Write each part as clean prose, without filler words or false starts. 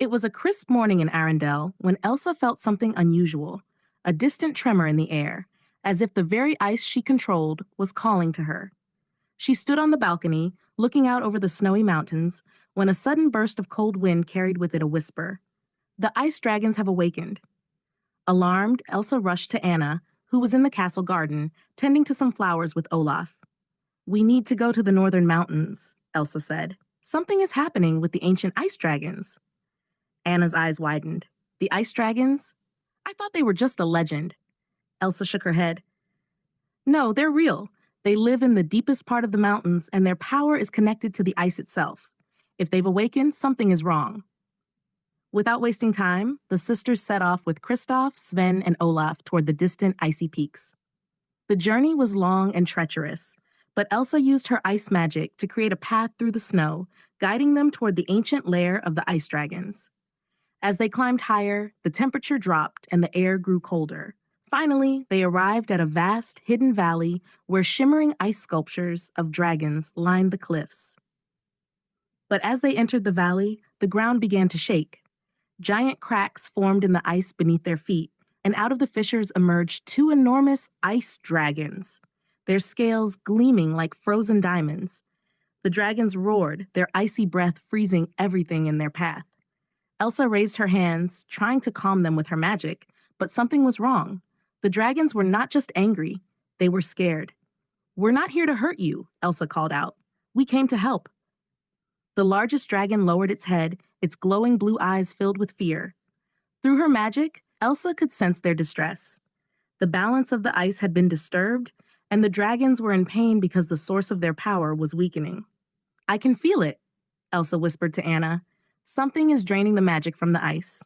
It was a crisp morning in Arendelle when Elsa felt something unusual, a distant tremor in the air, as if the very ice she controlled was calling to her. She stood on the balcony, looking out over the snowy mountains, when a sudden burst of cold wind carried with it a whisper. The ice dragons have awakened. Alarmed, Elsa rushed to Anna, who was in the castle garden, tending to some flowers with Olaf. "We need to go to the northern mountains," Elsa said. "Something is happening with the ancient ice dragons." Anna's eyes widened. "The ice dragons? I thought they were just a legend." Elsa shook her head. "No, they're real. They live in the deepest part of the mountains, and their power is connected to the ice itself. If they've awakened, something is wrong." Without wasting time, the sisters set off with Kristoff, Sven, and Olaf toward the distant icy peaks. The journey was long and treacherous, but Elsa used her ice magic to create a path through the snow, guiding them toward the ancient lair of the ice dragons. As they climbed higher, the temperature dropped and the air grew colder. Finally, they arrived at a vast, hidden valley where shimmering ice sculptures of dragons lined the cliffs. But as they entered the valley, the ground began to shake. Giant cracks formed in the ice beneath their feet, and out of the fissures emerged two enormous ice dragons, their scales gleaming like frozen diamonds. The dragons roared, their icy breath freezing everything in their path. Elsa raised her hands, trying to calm them with her magic, but something was wrong. The dragons were not just angry, they were scared. "We're not here to hurt you," Elsa called out. "We came to help." The largest dragon lowered its head, its glowing blue eyes filled with fear. Through her magic, Elsa could sense their distress. The balance of the ice had been disturbed, and the dragons were in pain because the source of their power was weakening. "I can feel it," Elsa whispered to Anna. "Something is draining the magic from the ice."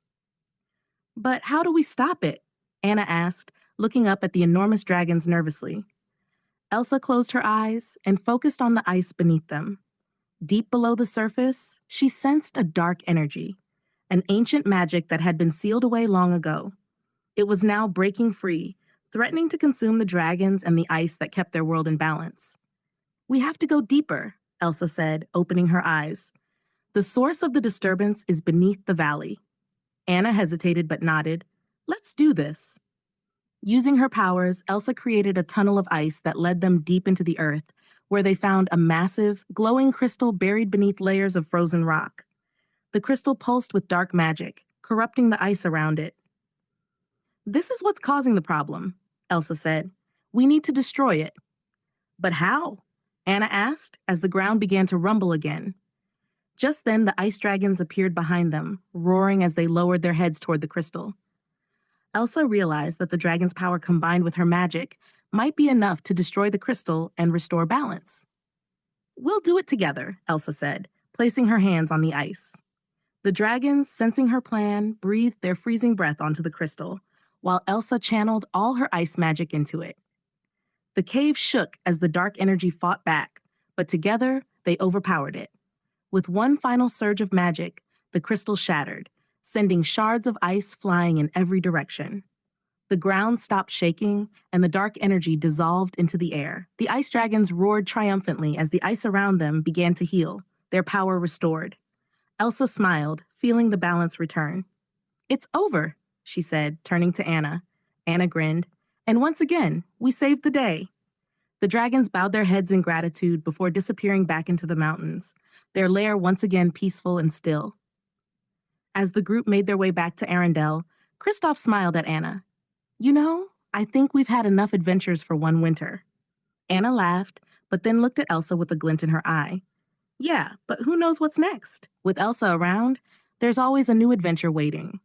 "But how do we stop it?" Anna asked, looking up at the enormous dragons nervously. Elsa closed her eyes and focused on the ice beneath them. Deep below the surface, she sensed a dark energy, an ancient magic that had been sealed away long ago. It was now breaking free, threatening to consume the dragons and the ice that kept their world in balance. "We have to go deeper," Elsa said, opening her eyes. "The source of the disturbance is beneath the valley." Anna hesitated but nodded. "Let's do this." Using her powers, Elsa created a tunnel of ice that led them deep into the earth, where they found a massive, glowing crystal buried beneath layers of frozen rock. The crystal pulsed with dark magic, corrupting the ice around it. "This is what's causing the problem," Elsa said. "We need to destroy it." "But how?" Anna asked, as the ground began to rumble again. Just then, the ice dragons appeared behind them, roaring as they lowered their heads toward the crystal. Elsa realized that the dragon's power combined with her magic might be enough to destroy the crystal and restore balance. "We'll do it together," Elsa said, placing her hands on the ice. The dragons, sensing her plan, breathed their freezing breath onto the crystal, while Elsa channeled all her ice magic into it. The cave shook as the dark energy fought back, but together they overpowered it. With one final surge of magic, the crystal shattered, sending shards of ice flying in every direction. The ground stopped shaking, and the dark energy dissolved into the air. The ice dragons roared triumphantly as the ice around them began to heal, their power restored. Elsa smiled, feeling the balance return. "It's over," she said, turning to Anna. Anna grinned. "And once again, we saved the day." The dragons bowed their heads in gratitude before disappearing back into the mountains, their lair once again peaceful and still. As the group made their way back to Arendelle, Kristoff smiled at Anna. "You know, I think we've had enough adventures for one winter." Anna laughed, but then looked at Elsa with a glint in her eye. "Yeah, but who knows what's next? With Elsa around, there's always a new adventure waiting."